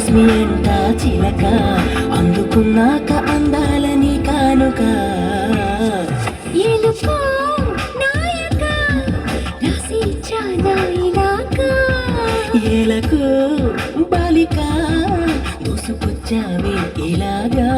ధన్యోస్మి అంట చిలక, అందుకున్నాక అందాలని కానుక. ఎలుకో నాయక రాసిచ్చానా ఇలాగా, ఏలకు బాలిక దూసుకొచ్చావే ఇలాగా.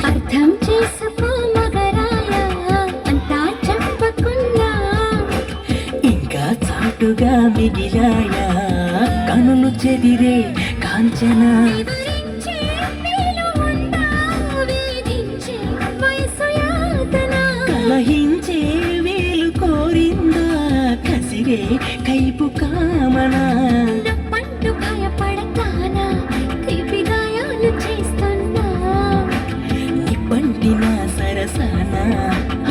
అర్థం చేసుకో మగరాయ అంతా చెప్పకున్నా, ఇంకా చాటుగా మిగిలాయా కనులు చెదిరే కాంచన. వివరించే వీలు ఉందా, వేధించే వయసు యాతన, కలహించే వీలు కోరిందా కసిరే కైపు కామన. నప్పంటూ భయపడతానా, తీపి గాయాలు చేస్తున్నా, నిప్పంటిన సరసన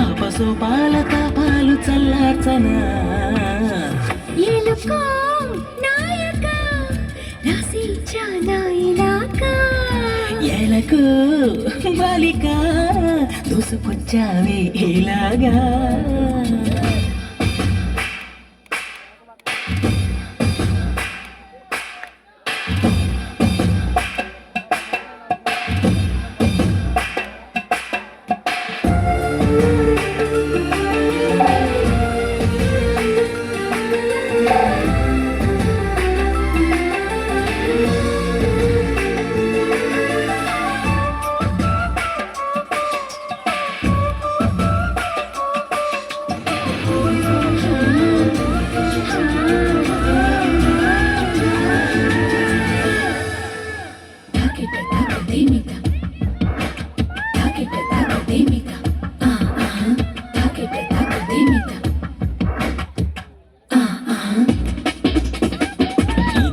ఆపసోపాల తాపాలు చల్లార్చనా. ఎలుకో నాయక రాసిచ్చానా ఇలాగా, ఎలకు బాలిక దూసుకొచ్చావే ఇలాగా.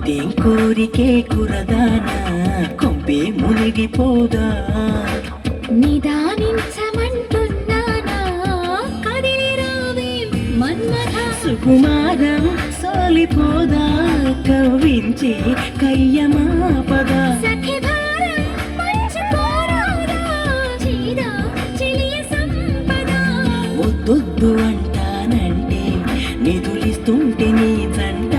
ఇదేం కోరికే కురదానా, కొంపే మునిగిపోదా. నిదానించమంటున్నానా, కదిలి రావే మన్మథ, సుకుమారం సోలిపోదా, కవ్వించి కయ్యమాపదా. సఖి భారం పంచిపోరాదా, చీదా చెలియ సంపద, వద్దొద్దు అంటానంటే నిధులిస్తుంటే నీ జంట.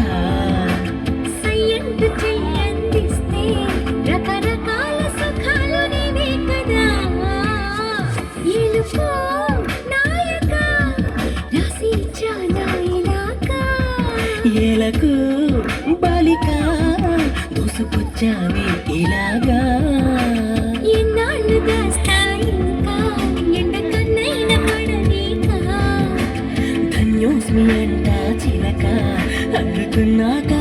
సయ్యంటు చెయ్యందిస్తే రకరకాల సుఖాలు నీవే కదా. ఎలుకో నాయక రాసిచ్చానా ఇలాగా, ఏలకు బాలిక దూసుకొచ్చావే ఇలాగా. ఎన్నాళ్ళు దాస్తా ఇంకా ఎండ కన్నైన పడనీక, ధన్యోస్మి అంట చిలక, అందుకున్నాక